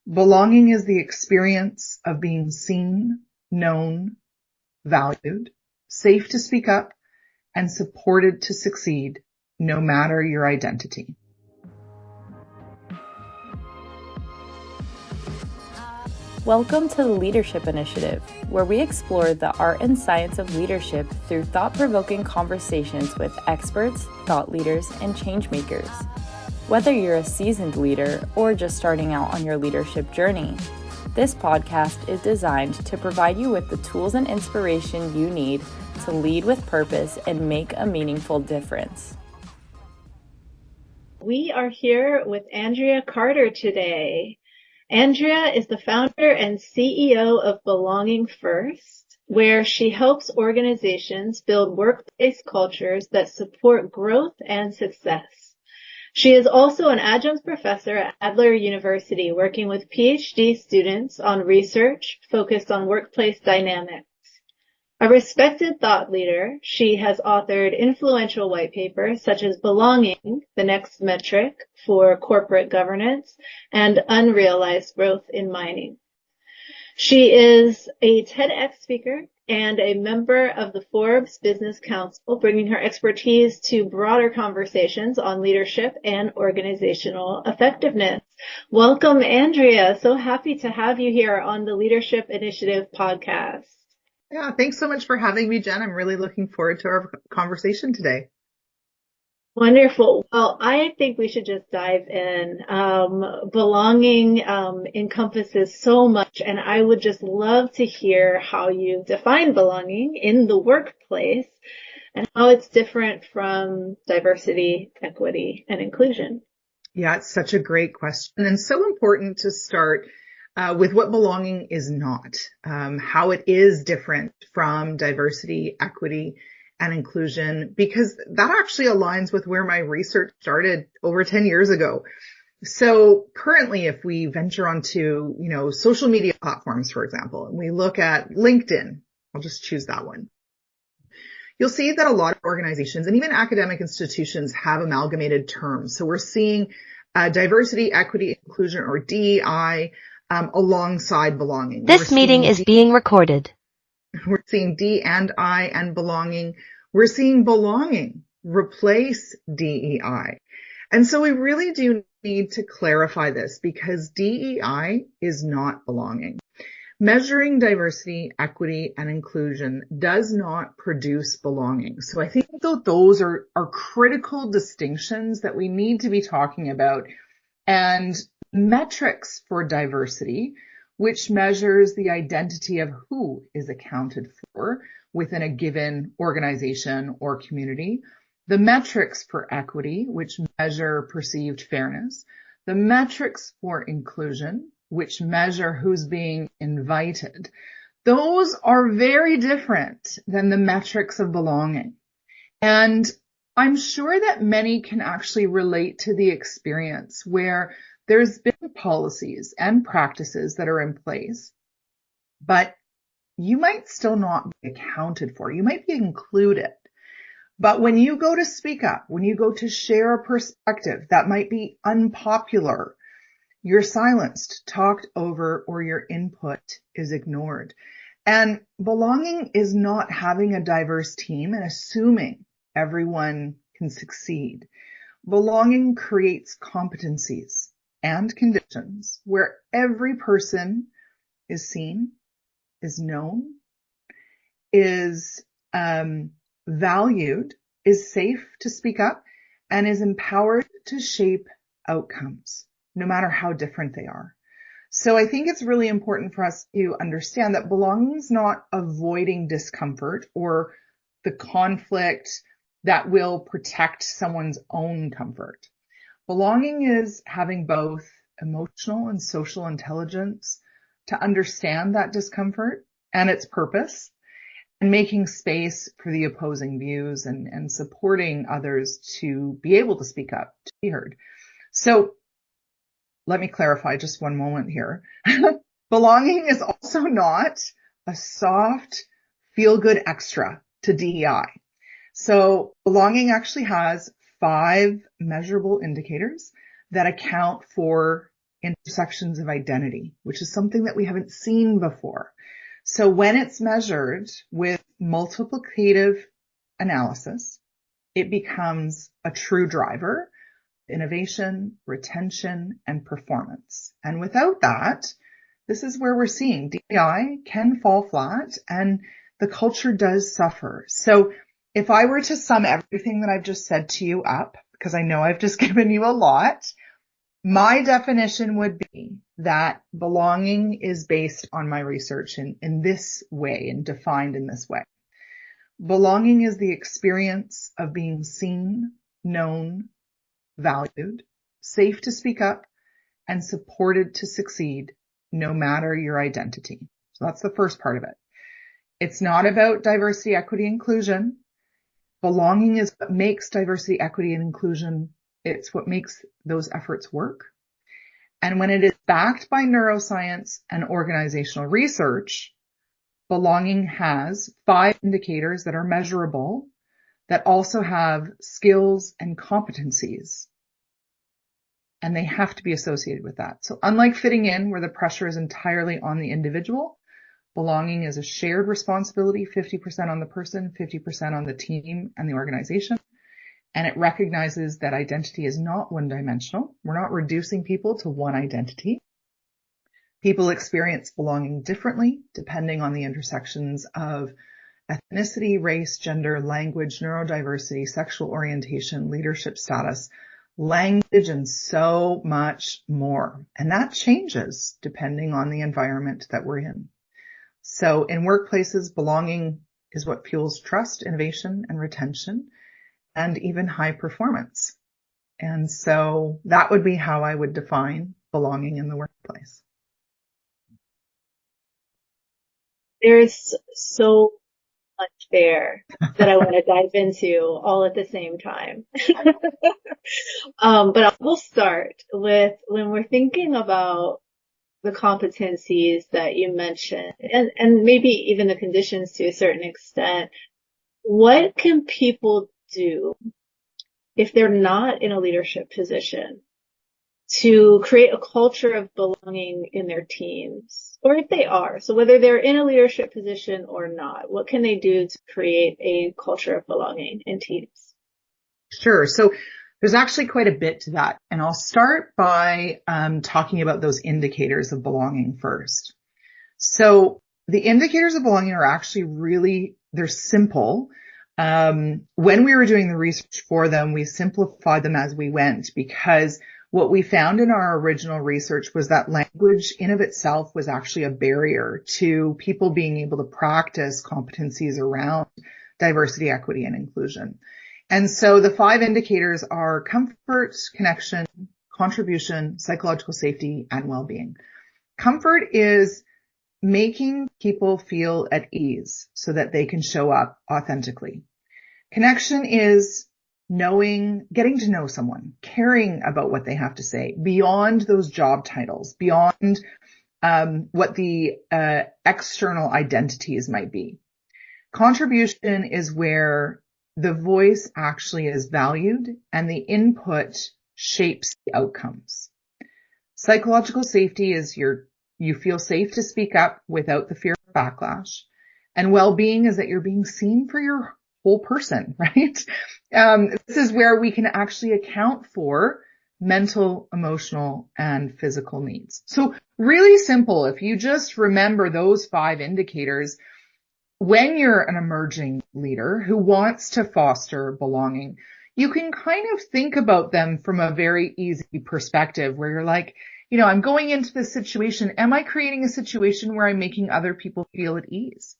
Belonging is the experience of being seen, known, valued, safe to speak up, and supported to succeed, no matter your identity. Welcome to the Leadership Initiative, where we explore the art and science of leadership through thought-provoking conversations with experts, thought leaders, and changemakers. Whether you're a seasoned leader or just starting out on your leadership journey, this podcast is designed to provide you with the tools and inspiration you need to lead with purpose and make a meaningful difference. We are here with Andrea Carter today. Andrea is the founder and CEO of Belonging First, where she helps organizations build workplace cultures that support growth and success. She is also an adjunct professor at Adler University, working with PhD students on research focused on workplace dynamics. A respected thought leader, she has authored influential white papers such as Belonging, the Next Metric for Corporate Governance, and Unrealized Growth in Mining. She is a TEDx speaker and a member of the Forbes Business Council, bringing her expertise to broader conversations on leadership and organizational effectiveness. Welcome, Andrea. So happy to have you here on the Leadership Initiative podcast. Yeah, thanks so much for having me, Jen. I'm really looking forward to our conversation today. Wonderful. Well, I think we should just dive in. Belonging encompasses so much, and I would just love to hear how you define belonging in the workplace and how it's different from diversity, equity, and inclusion. Yeah, it's such a great question and so important to start with what belonging is not, how it is different from diversity, equity, and inclusion, because that actually aligns with where my research started over 10 years ago. So currently, if we venture onto, social media platforms, for example, and we look at LinkedIn, I'll just choose that one. You'll see that a lot of organizations and even academic institutions have amalgamated terms. So we're seeing diversity, equity, inclusion, or DEI, alongside belonging. This meeting is being recorded. We're seeing D and I and belonging. We're seeing belonging replace DEI. And so we really do need to clarify this because DEI is not belonging. Measuring diversity, equity, and inclusion does not produce belonging. So I think that those are critical distinctions that we need to be talking about. And metrics for diversity, which measures the identity of who is accounted for within a given organization or community. The metrics for equity, which measure perceived fairness. The metrics for inclusion, which measure who's being invited. Those are very different than the metrics of belonging. And I'm sure that many can actually relate to the experience where there's been policies and practices that are in place, but you might still not be accounted for. You might be included. But when you go to speak up, when you go to share a perspective that might be unpopular, you're silenced, talked over, or your input is ignored. And belonging is not having a diverse team and assuming everyone can succeed. Belonging creates competencies and conditions where every person is seen, is known, is valued, is safe to speak up, and is empowered to shape outcomes, no matter how different they are. So I think it's really important for us to understand that belonging is not avoiding discomfort or the conflict that will protect someone's own comfort. Belonging is having both emotional and social intelligence to understand that discomfort and its purpose, and making space for the opposing views and supporting others to be able to speak up, to be heard. So let me clarify just one moment here. Belonging is also not a soft, feel-good extra to DEI. So belonging actually has 5 measurable indicators that account for intersections of identity, which is something that we haven't seen before. So when it's measured with multiplicative analysis, it becomes a true driver, innovation, retention, and performance. And without that, this is where we're seeing DEI can fall flat and the culture does suffer. So if I were to sum everything that I've just said to you up, because I know I've just given you a lot, my definition would be that belonging is based on my research in this way and defined in this way. Belonging is the experience of being seen, known, valued, safe to speak up, and supported to succeed, no matter your identity. So that's the first part of it. It's not about diversity, equity, inclusion. Belonging is what makes diversity, equity, and inclusion. It's what makes those efforts work. And when it is backed by neuroscience and organizational research, belonging has 5 indicators that are measurable that also have skills and competencies. And they have to be associated with that. So unlike fitting in, where the pressure is entirely on the individual, belonging is a shared responsibility, 50% on the person, 50% on the team and the organization. And it recognizes that identity is not one-dimensional. We're not reducing people to one identity. People experience belonging differently depending on the intersections of ethnicity, race, gender, language, neurodiversity, sexual orientation, leadership status, language, and so much more. And that changes depending on the environment that we're in. So in workplaces, belonging is what fuels trust, innovation, and retention, and even high performance. And so that would be how I would define belonging in the workplace. There's so much there that I want to dive into all at the same time. But I will start with when we're thinking about the competencies that you mentioned and maybe even the conditions to a certain extent. What can people do if they're not in a leadership position to create a culture of belonging in their teams, or if they are? So whether they're in a leadership position or not, what can they do to create a culture of belonging in teams? Sure. So there's actually quite a bit to that. And I'll start by talking about those indicators of belonging first. So the indicators of belonging are actually they're simple. When we were doing the research for them, we simplified them as we went, because what we found in our original research was that language in of itself was actually a barrier to people being able to practice competencies around diversity, equity, and inclusion. And so the 5 indicators are comfort, connection, contribution, psychological safety, and well-being. Comfort is making people feel at ease so that they can show up authentically. Connection is getting to know someone, caring about what they have to say beyond those job titles, beyond what the external identities might be. Contribution is where the voice actually is valued and the input shapes the outcomes. Psychological safety is you feel safe to speak up without the fear of backlash. And well-being is that you're being seen for your whole person, right? This is where we can actually account for mental, emotional, and physical needs. So really simple. If you just remember those 5 indicators, when you're an emerging leader who wants to foster belonging, you can kind of think about them from a very easy perspective where you're like, I'm going into this situation. Am I creating a situation where I'm making other people feel at ease?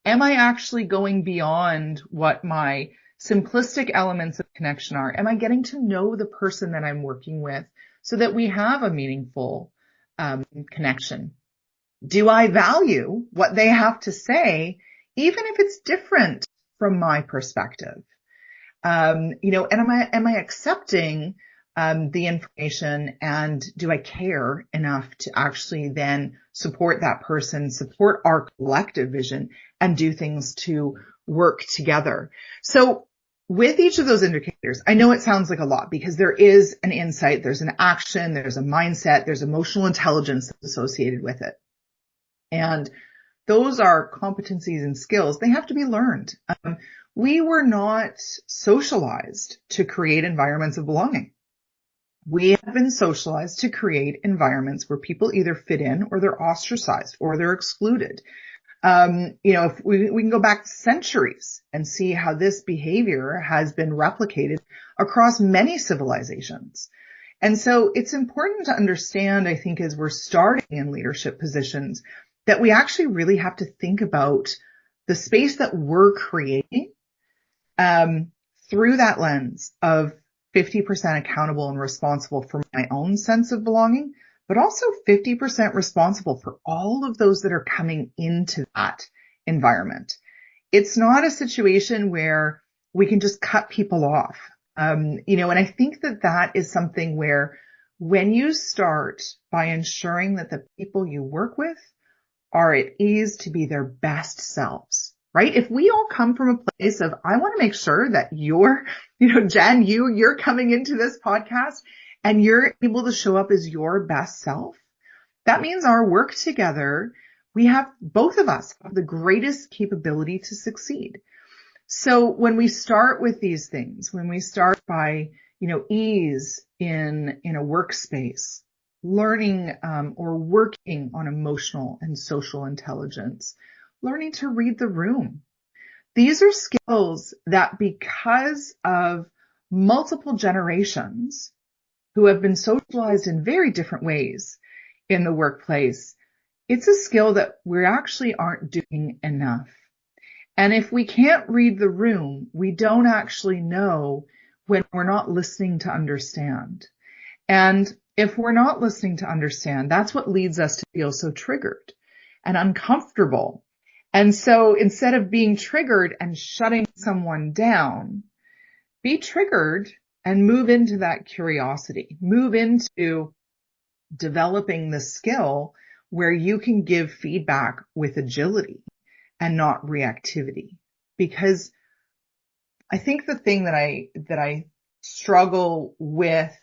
Am I actually going beyond what my simplistic elements of connection are? Am I getting to know the person that I'm working with so that we have a meaningful connection? Do I value what they have to say, even if it's different from my perspective? And am I accepting the information, and do I care enough to actually then support that person, support our collective vision, and do things to work together? So with each of those indicators, I know it sounds like a lot because there is an insight, there's an action, there's a mindset, there's emotional intelligence associated with it. And those are competencies and skills. They have to be learned. We were not socialized to create environments of belonging. We have been socialized to create environments where people either fit in or they're ostracized or they're excluded. If we can go back centuries and see how this behavior has been replicated across many civilizations. And so it's important to understand, I think, as we're starting in leadership positions, that we actually really have to think about the space that we're creating, through that lens of 50% accountable and responsible for my own sense of belonging, but also 50% responsible for all of those that are coming into that environment. It's not a situation where we can just cut people off. And I think that is something where when you start by ensuring that the people you work with are at ease to be their best selves, right? If we all come from a place of, I want to make sure that Jen, you're coming into this podcast and you're able to show up as your best self, that means our work together, both of us have the greatest capability to succeed. So when we start with these things, when we start by, ease in a workspace, learning or working on emotional and social intelligence, learning to read the room. These are skills that, because of multiple generations who have been socialized in very different ways in the workplace, it's a skill that we actually aren't doing enough. And if we can't read the room, we don't actually know when we're not listening to understand. And if we're not listening to understand, that's what leads us to feel so triggered and uncomfortable. And so instead of being triggered and shutting someone down, be triggered and move into that curiosity, move into developing the skill where you can give feedback with agility and not reactivity. Because I think the thing that I struggle with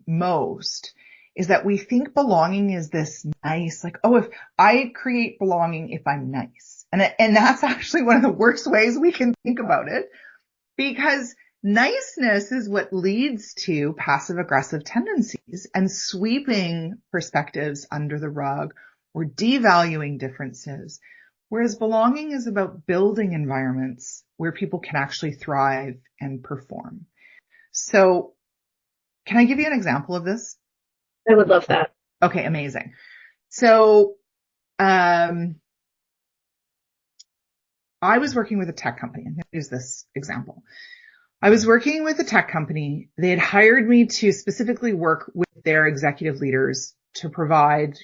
most is that we think belonging is this nice, like, oh, if I create belonging if I'm nice. And that's actually one of the worst ways we can think about it, because niceness is what leads to passive aggressive tendencies and sweeping perspectives under the rug or devaluing differences. Whereas belonging is about building environments where people can actually thrive and perform. So can I give you an example of this? I would love that. Okay, amazing. So, I was working with a tech company. I'm going to use this example. I was working with a tech company. They had hired me to specifically work with their executive leaders to provide,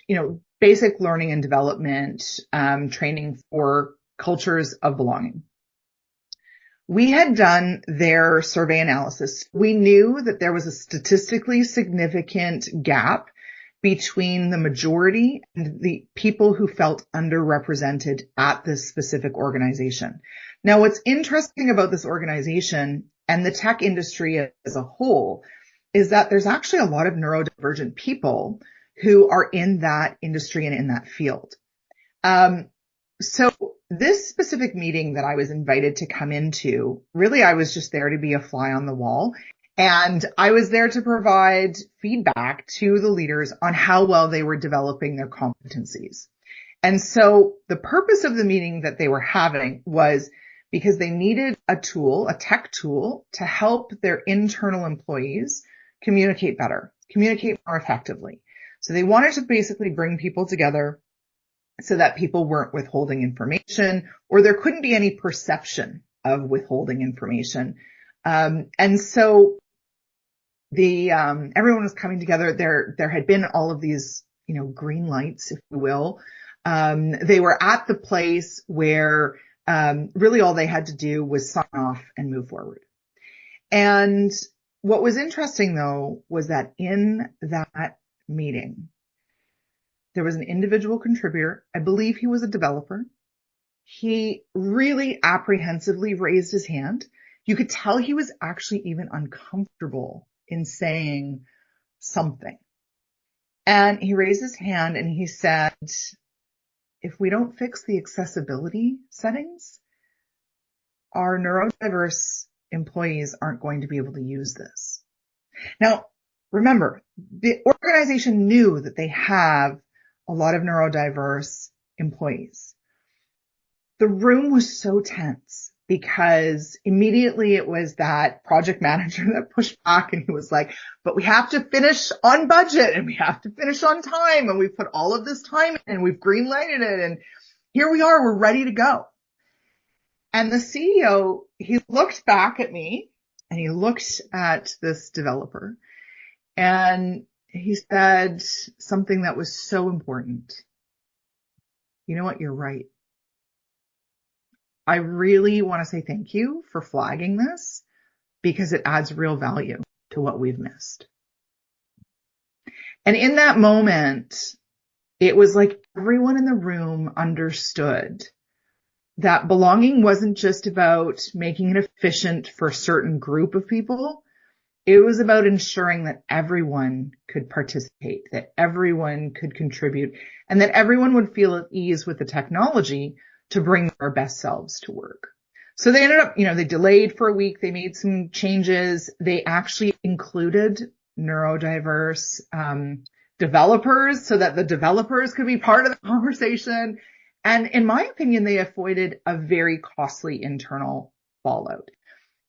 basic learning and development, training for cultures of belonging. We had done their survey analysis. We knew that there was a statistically significant gap between the majority and the people who felt underrepresented at this specific organization. Now, what's interesting about this organization and the tech industry as a whole is that there's actually a lot of neurodivergent people who are in that industry and in that field. So this specific meeting that I was invited to come into, really, I was just there to be a fly on the wall. And I was there to provide feedback to the leaders on how well they were developing their competencies. And so the purpose of the meeting that they were having was because they needed a tool, a tech tool, to help their internal employees communicate better, communicate more effectively. So they wanted to basically bring people together so that people weren't withholding information, or there couldn't be any perception of withholding information. And so everyone was coming together. There had been all of these, green lights, if you will. They were at the place where, really all they had to do was sign off and move forward. And what was interesting though was that in that meeting, there was an individual contributor. I believe he was a developer. He really apprehensively raised his hand. You could tell he was actually even uncomfortable in saying something. And he raised his hand and he said, if we don't fix the accessibility settings, our neurodiverse employees aren't going to be able to use this. Now, remember, the organization knew that they have a lot of neurodiverse employees. The room was so tense because immediately it was that project manager that pushed back and he was like, but we have to finish on budget and we have to finish on time and we've put all of this time in and we've green-lighted it and here we are, we're ready to go. And the CEO, he looked back at me and he looked at this developer and he said something that was so important. You know what? You're right. I really want to say thank you for flagging this because it adds real value to what we've missed. And in that moment, it was like everyone in the room understood that belonging wasn't just about making it efficient for a certain group of people. It was about ensuring that everyone could participate, that everyone could contribute, and that everyone would feel at ease with the technology to bring their best selves to work. So they ended up, they delayed for a week. They made some changes. They actually included neurodiverse developers so that the developers could be part of the conversation. And in my opinion, they avoided a very costly internal fallout.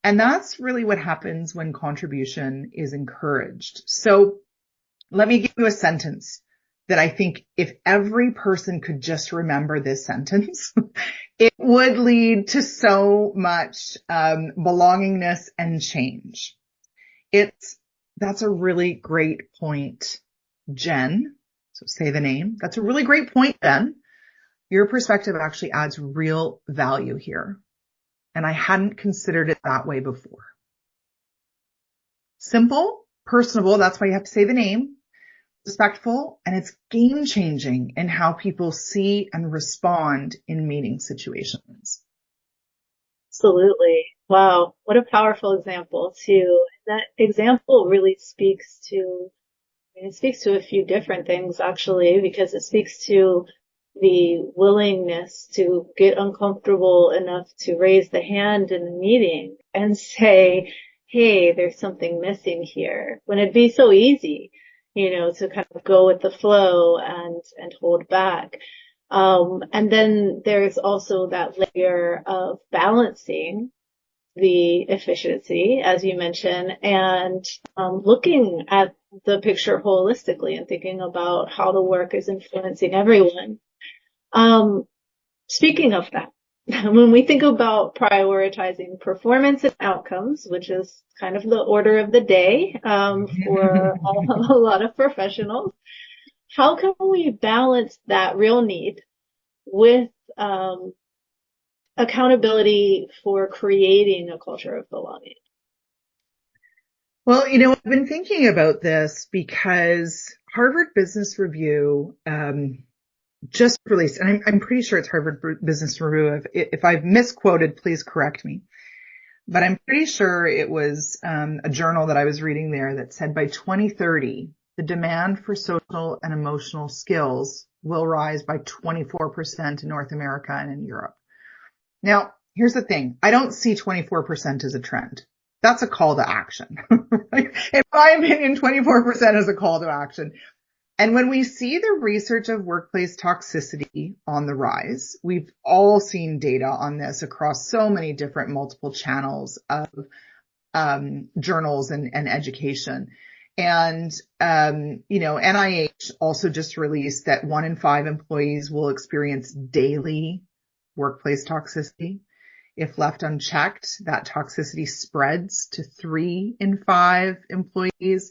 And that's really what happens when contribution is encouraged. So let me give you a sentence that I think if every person could just remember this sentence, it would lead to so much belongingness and change. That's a really great point, Jen. So say the name. That's a really great point, Jen. Your perspective actually adds real value here. And I hadn't considered it that way before. Simple, personable, that's why you have to say the name, respectful, and it's game changing in how people see and respond in meeting situations. Absolutely. Wow. What a powerful example too. That example really speaks to a few different things actually, because it speaks to the willingness to get uncomfortable enough to raise the hand in the meeting and say, hey, there's something missing here, when it'd be so easy, to kind of go with the flow and hold back. And then there's also that layer of balancing the efficiency, as you mentioned, and looking at the picture holistically and thinking about how the work is influencing everyone. Speaking of that, when we think about prioritizing performance and outcomes, which is kind of the order of the day for a lot of professionals, how can we balance that real need with accountability for creating a culture of belonging? Well, I've been thinking about this because Harvard Business Review just released, and I'm pretty sure it's Harvard Business Review. If I've misquoted, please correct me. But I'm pretty sure it was a journal that I was reading there that said by 2030, the demand for social and emotional skills will rise by 24% in North America and in Europe. Now, here's the thing. I don't see 24% as a trend. That's a call to action. In my opinion, 24% is a call to action. And when we see the research of workplace toxicity on the rise, we've all seen data on this across so many different multiple channels of journals and education. And, NIH also just released that 1 in 5 employees will experience daily workplace toxicity. If left unchecked, that toxicity spreads to 3 in 5 employees.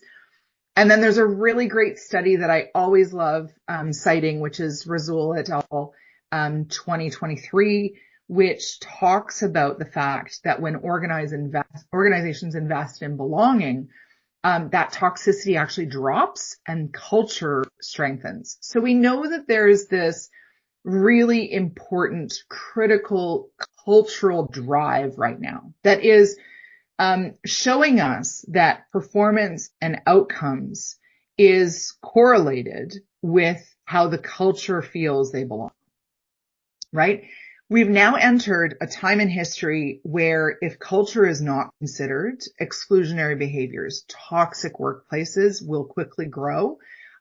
And then there's a really great study that I always love citing, which is Razul et al. 2023, which talks about the fact that when organizations invest in belonging, that toxicity actually drops and culture strengthens. So we know that there's this really important, critical cultural drive right now that is showing us that performance and outcomes is correlated with how the culture feels they belong, right? We've now entered a time in history where if culture is not considered, exclusionary behaviors, toxic workplaces will quickly grow.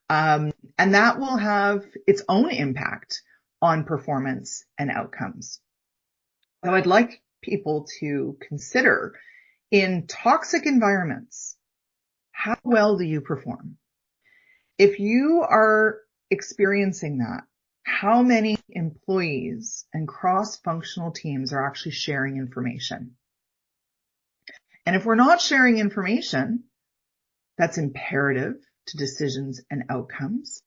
And that will have its own impact on performance and outcomes. So I'd like people to consider, in toxic environments, how well do you perform? If you are experiencing that, how many employees and cross-functional teams are actually sharing information? And if we're not sharing information that's imperative to decisions and outcomes,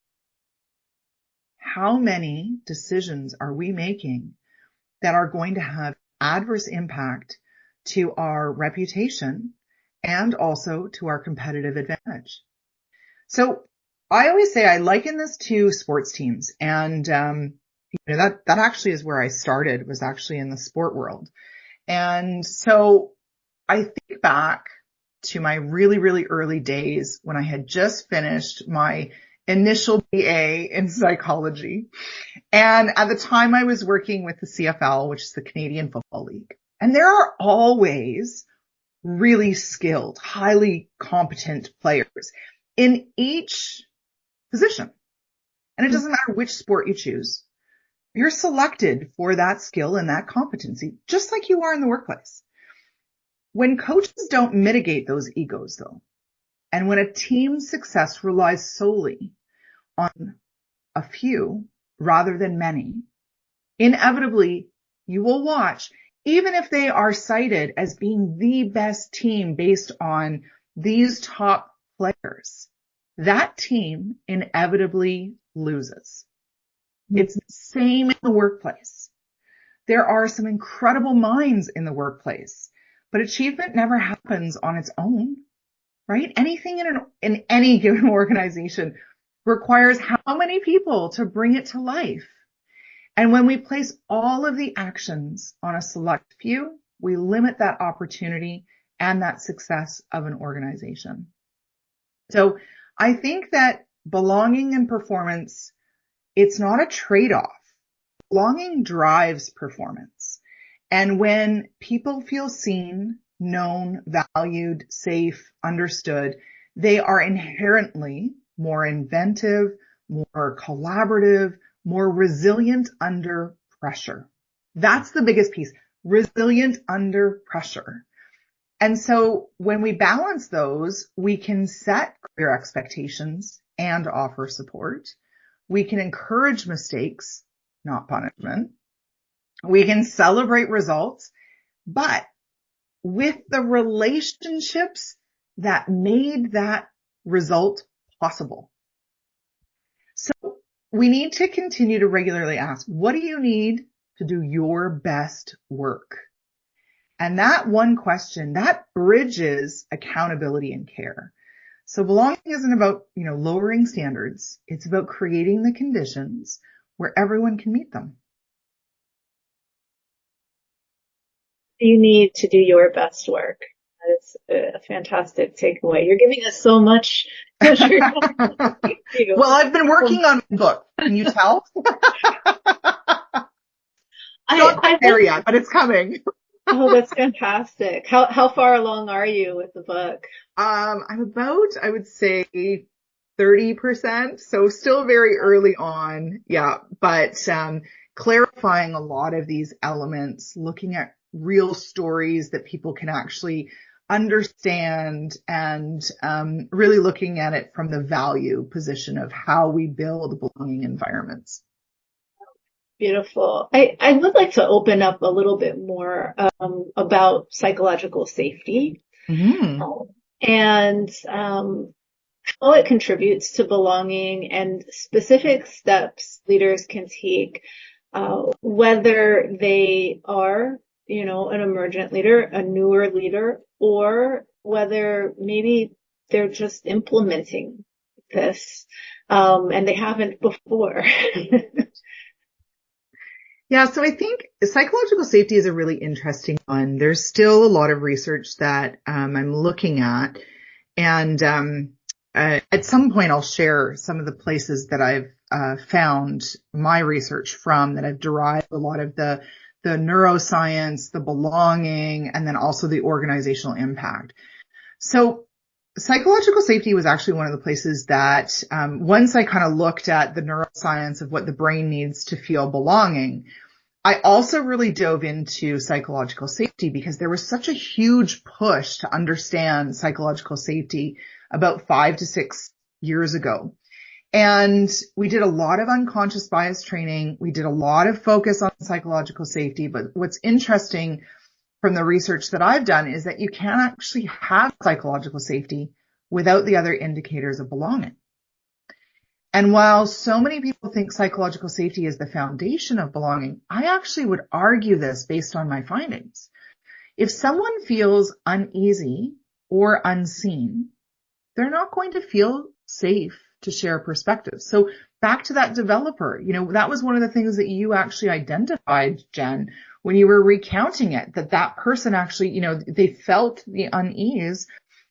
how many decisions are we making that are going to have adverse impact to our reputation and also to our competitive advantage? So I always say I liken this to sports teams, and that actually is where I started, was actually in the sport world. And so I think back to my really, really early days when I had just finished my initial BA in psychology. And at the time I was working with the CFL, which is the Canadian Football League. And there are always really skilled, highly competent players in each position. And it doesn't matter which sport you choose. You're selected for that skill and that competency, just like you are in the workplace. When coaches don't mitigate those egos, though, and when a team's success relies solely on a few rather than many, inevitably you will watch, even if they are cited as being the best team based on these top players, that team inevitably loses. It's the same in the workplace. There are some incredible minds in the workplace, but achievement never happens on its own, right? Anything in any given organization requires how many people to bring it to life. And when we place all of the actions on a select few, we limit that opportunity and that success of an organization. So I think that belonging and performance, it's not a trade-off. Belonging drives performance. And when people feel seen, known, valued, safe, understood, they are inherently more inventive, more collaborative, more resilient under pressure. That's the biggest piece. Resilient under pressure. And so when we balance those, we can set clear expectations and offer support. We can encourage mistakes, not punishment. We can celebrate results, but with the relationships that made that result possible. So we need to continue to regularly ask, what do you need to do your best work? And that one question, that bridges accountability and care. So belonging isn't about, lowering standards. It's about creating the conditions where everyone can meet them. You need to do your best work. That is a fantastic takeaway. You're giving us so much. Well, I've been working on my book. Can you tell? Not quite there yet, but it's coming. Oh, that's fantastic. How far along are you with the book? I'm about, I would say, 30%. So still very early on. Yeah. But, clarifying a lot of these elements, looking at real stories that people can actually understand, and, really looking at it from the value position of how we build belonging environments. Beautiful. I would like to open up a little bit more about psychological safety, and how it contributes to belonging, and specific steps leaders can take, whether they are, an emergent leader, a newer leader, or whether maybe they're just implementing this, and they haven't before. Yeah, so I think psychological safety is a really interesting one. There's still a lot of research that I'm looking at, and at some point I'll share some of the places that I've found my research from, that I've derived a lot of the neuroscience, the belonging, and then also the organizational impact. So psychological safety was actually one of the places that once I kind of looked at the neuroscience of what the brain needs to feel belonging, I also really dove into psychological safety because there was such a huge push to understand psychological safety about 5 to 6 years ago. And we did a lot of unconscious bias training. We did a lot of focus on psychological safety. But what's interesting from the research that I've done is that you can't actually have psychological safety without the other indicators of belonging. And while so many people think psychological safety is the foundation of belonging, I actually would argue this based on my findings. If someone feels uneasy or unseen, they're not going to feel safe to share perspectives. So back to that developer, that was one of the things that you actually identified, Jen, when you were recounting it, that person actually, they felt the unease,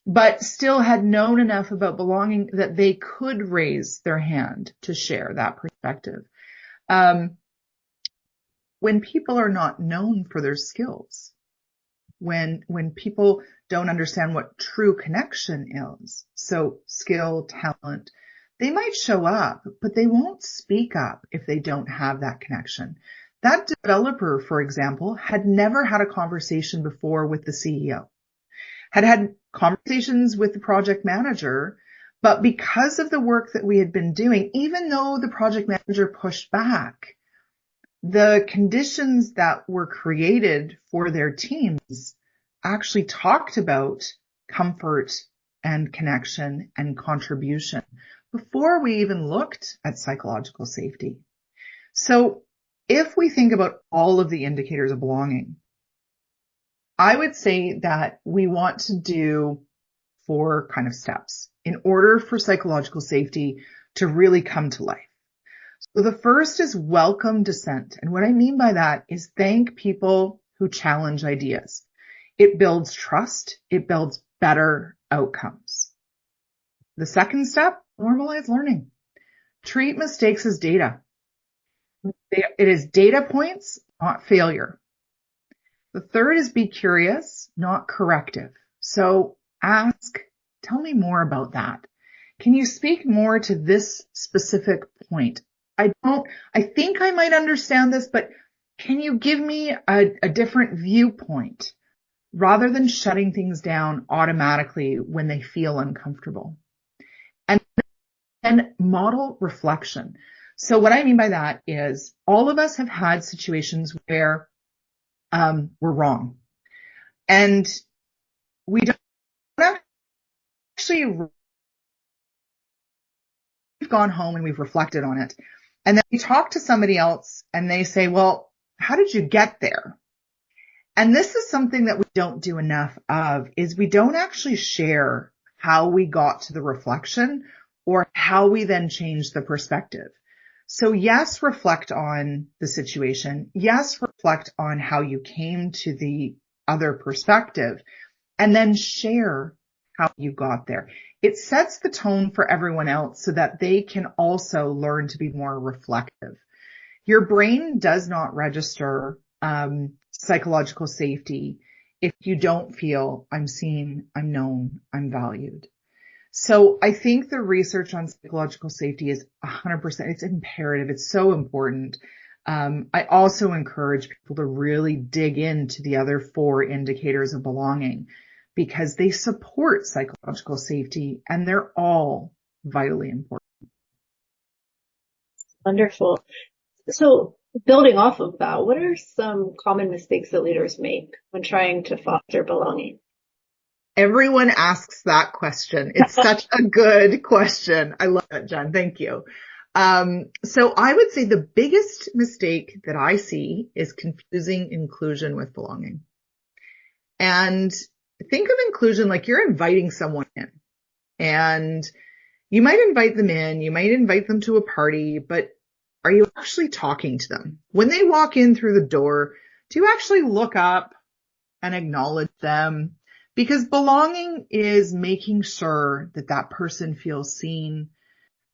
but still had known enough about belonging that they could raise their hand to share that perspective. When people are not known for their skills, when people don't understand what true connection is, so skill, talent, they might show up, but they won't speak up if they don't have that connection. That developer, for example, had never had a conversation before with the CEO, had conversations with the project manager, but because of the work that we had been doing, even though the project manager pushed back, the conditions that were created for their teams actually talked about comfort and connection and contribution before we even looked at psychological safety. So if we think about all of the indicators of belonging, I would say that we want to do 4 kind of steps in order for psychological safety to really come to life. So the first is welcome dissent. And what I mean by that is thank people who challenge ideas. It builds trust. It builds better outcomes. The second step, normalize learning. Treat mistakes as data. It is data points, not failure. The third is be curious, not corrective. So ask, tell me more about that. Can you speak more to this specific point? I think I might understand this, but can you give me a different viewpoint rather than shutting things down automatically when they feel uncomfortable? And then model reflection. So what I mean by that is all of us have had situations where we're wrong. And we don't actually, we've gone home and we've reflected on it. And then we talk to somebody else and they say, well, how did you get there? And this is something that we don't do enough of, is we don't actually share how we got to the reflection or how we then changed the perspective. So yes, reflect on the situation. Yes, reflect on how you came to the other perspective, and then share how you got there. It sets the tone for everyone else so that they can also learn to be more reflective. Your brain does not register psychological safety if you don't feel I'm seen, I'm known, I'm valued. So I think the research on psychological safety is 100%. It's imperative. It's so important. I also encourage people to really dig into the other 4 indicators of belonging because they support psychological safety and they're all vitally important. Wonderful. So building off of that, what are some common mistakes that leaders make when trying to foster belonging? Everyone asks that question. It's such a good question. I love it, Jen. Thank you. So I would say the biggest mistake that I see is confusing inclusion with belonging. And think of inclusion like you're inviting someone in, and you might invite them in, you might invite them to a party, but are you actually talking to them? When they walk in through the door, do you actually look up and acknowledge them? Because belonging is making sure that that person feels seen,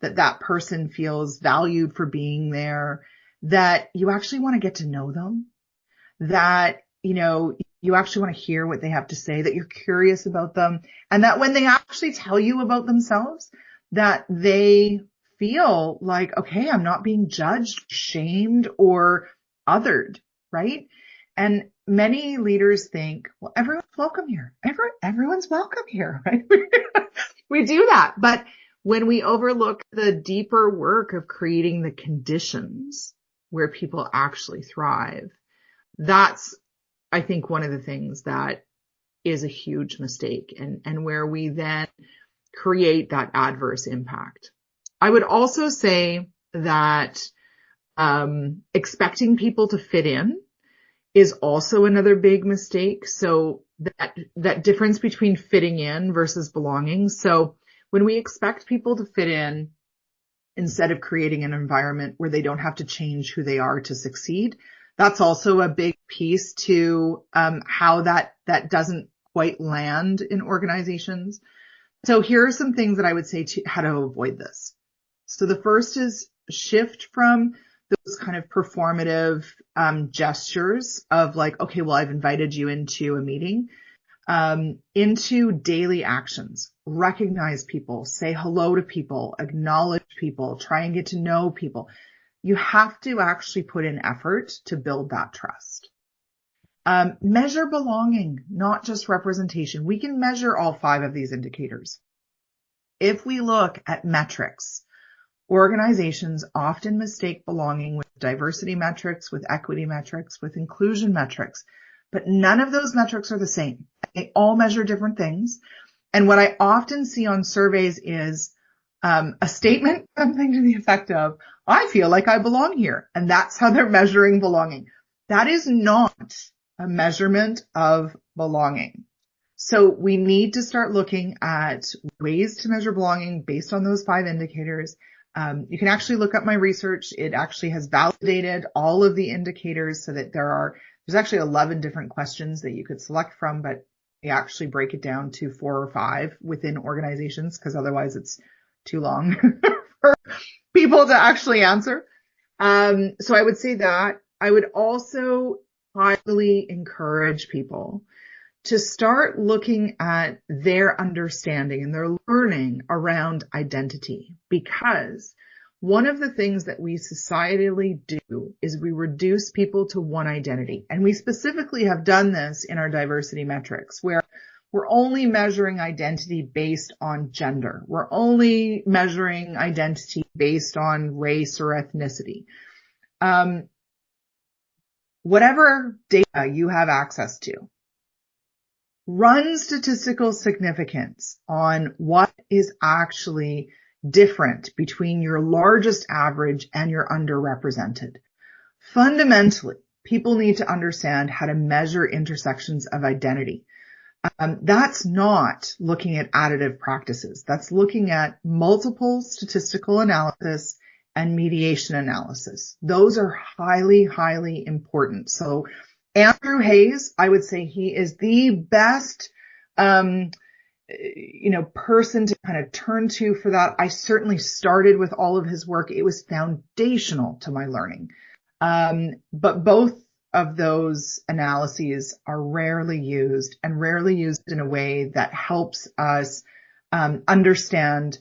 that that person feels valued for being there, that you actually want to get to know them, that, you actually want to hear what they have to say, that you're curious about them, and that when they actually tell you about themselves, that they feel like, okay, I'm not being judged, shamed, or othered, right? And many leaders think, well, everyone's welcome here. Everyone's welcome here, right? We do that. But when we overlook the deeper work of creating the conditions where people actually thrive, that's, I think, one of the things that is a huge mistake, and where we then create that adverse impact. I would also say that expecting people to fit in is also another big mistake. So that difference between fitting in versus belonging. So when we expect people to fit in instead of creating an environment where they don't have to change who they are to succeed, that's also a big piece to how that doesn't quite land in organizations. So here are some things that I would say to how to avoid this. So the first is shift from those kind of performative gestures of like, okay, well, I've invited you into a meeting, into daily actions. Recognize people, say hello to people, acknowledge people, try and get to know people. You have to actually put in effort to build that trust. Measure belonging, not just representation. We can measure all 5 of these indicators. If we look at metrics, organizations often mistake belonging with diversity metrics, with equity metrics, with inclusion metrics, but none of those metrics are the same. They all measure different things. And what I often see on surveys is a statement, something to the effect of, I feel like I belong here. And that's how they're measuring belonging. That is not a measurement of belonging. So we need to start looking at ways to measure belonging based on those 5 indicators. You can actually look up my research. It actually has validated all of the indicators so that there's actually 11 different questions that you could select from, but we actually break it down to 4 or 5 within organizations, because otherwise it's too long for people to actually answer. So I would say that. I would also highly encourage people to start looking at their understanding and their learning around identity, because one of the things that we societally do is we reduce people to one identity. And we specifically have done this in our diversity metrics, where we're only measuring identity based on gender. We're only measuring identity based on race or ethnicity. Whatever data you have access to, run statistical significance on what is actually different between your largest average and your underrepresented. Fundamentally, people need to understand how to measure intersections of identity. That's not looking at additive practices. That's looking at multiple statistical analysis and mediation analysis. Those are highly, highly important. So Andrew Hayes, I would say he is the best, person to kind of turn to for that. I certainly started with all of his work. It was foundational to my learning. But both of those analyses are rarely used, and rarely used in a way that helps us understand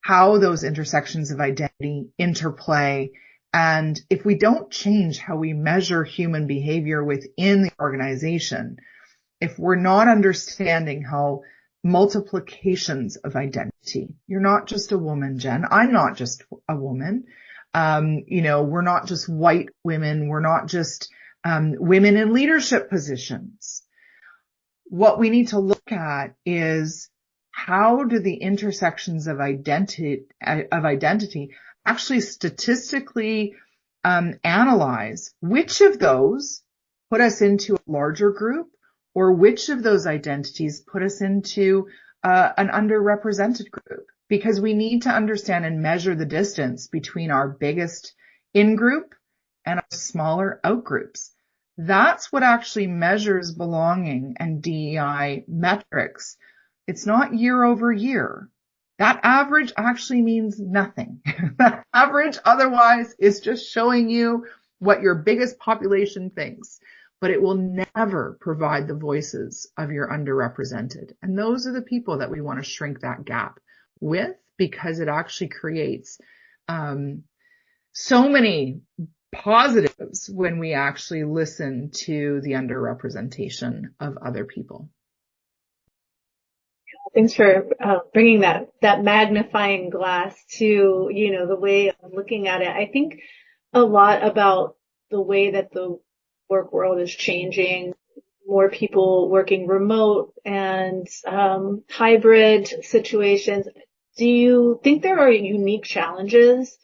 how those intersections of identity interplay. And if we don't change how we measure human behavior within the organization, if we're not understanding how multiplications of identity, you're not just a woman, Jen, I'm not just a woman, we're not just white women, we're not just women in leadership positions. What we need to look at is, how do the intersections of identity actually statistically analyze which of those put us into a larger group, or which of those identities put us into an underrepresented group? Because we need to understand and measure the distance between our biggest in-group and smaller out-groups. That's what actually measures belonging and DEI metrics. It's not year over year. That average actually means nothing. That average otherwise is just showing you what your biggest population thinks, but it will never provide the voices of your underrepresented. And those are the people that we want to shrink that gap with, because it actually creates so many positives when we actually listen to the underrepresentation of other people. Thanks for bringing that magnifying glass to, the way of looking at it. I think a lot about the way that the work world is changing, more people working remote and hybrid situations. Do you think there are unique challenges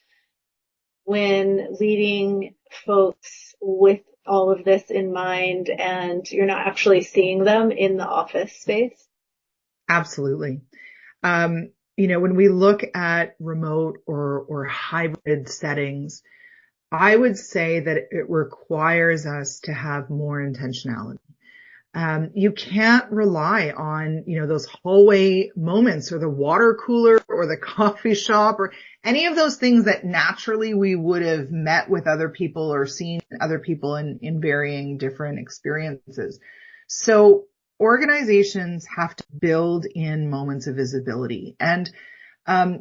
when leading folks with all of this in mind and you're not actually seeing them in the office space? Absolutely. When we look at remote or hybrid settings, I would say that it requires us to have more intentionality. You can't rely on, those hallway moments or the water cooler or the coffee shop or any of those things that naturally we would have met with other people or seen other people in varying different experiences. So organizations have to build in moments of visibility, and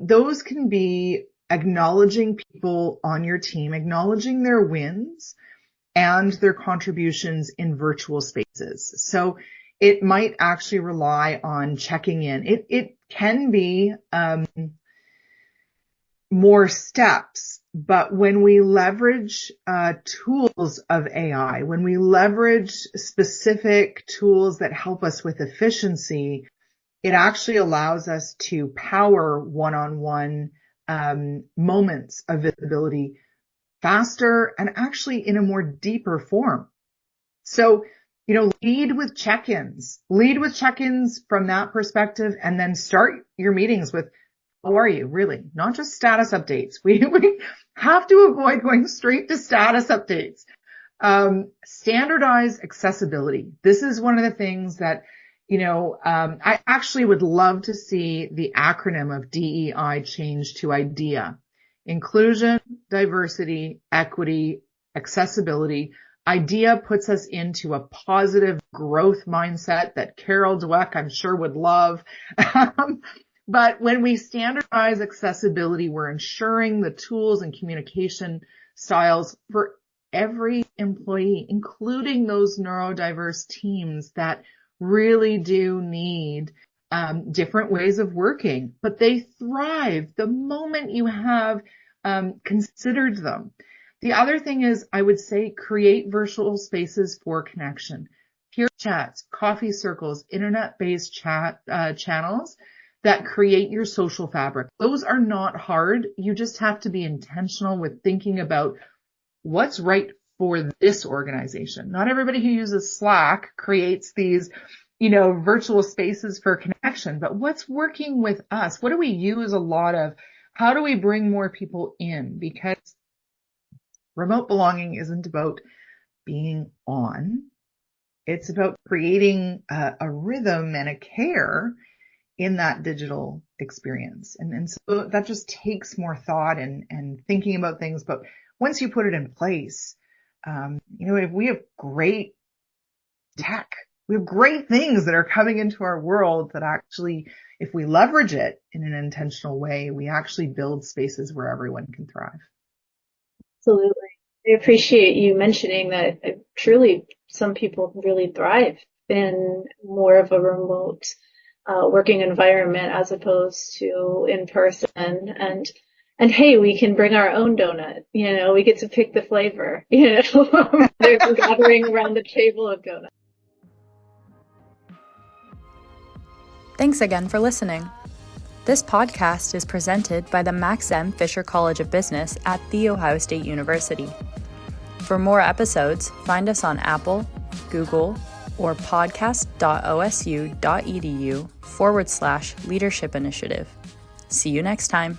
those can be acknowledging people on your team, acknowledging their wins and their contributions in virtual spaces. So it might actually rely on checking in. It can be more steps, but when we leverage tools of AI, when we leverage specific tools that help us with efficiency, it actually allows us to power one-on-one moments of visibility faster and actually in a more deeper form. So, lead with check-ins from that perspective, and then start your meetings with, how are you really? Not just status updates. We have to avoid going straight to status updates. Standardize accessibility. This is one of the things that, I actually would love to see the acronym of DEI change to IDEA. Inclusion, diversity, equity, accessibility. IDEA puts us into a positive growth mindset that Carol Dweck, I'm sure, would love. But when we standardize accessibility, we're ensuring the tools and communication styles for every employee, including those neurodiverse teams that really do need different ways of working, but they thrive the moment you have considered them. The other thing is, I would say, create virtual spaces for connection. Peer chats, coffee circles, internet-based chat channels that create your social fabric. Those are not hard. You just have to be intentional with thinking about what's right for this organization. Not everybody who uses Slack creates these, virtual spaces for connection, but what's working with us? What do we use a lot of? How do we bring more people in? Because remote belonging isn't about being on. It's about creating a rhythm and a care in that digital experience. And so that just takes more thought and thinking about things. But once you put it in place, if we have great tech, we have great things that are coming into our world that actually, if we leverage it in an intentional way, we actually build spaces where everyone can thrive. Absolutely. I appreciate you mentioning that truly some people really thrive in more of a remote working environment as opposed to in person. And hey, we can bring our own donut. We get to pick the flavor. There's a gathering around the table of donuts. Thanks again for listening. This podcast is presented by the Max M. Fisher College of Business at The Ohio State University. For more episodes, find us on Apple, Google, or podcast.osu.edu/leadership initiative. See you next time.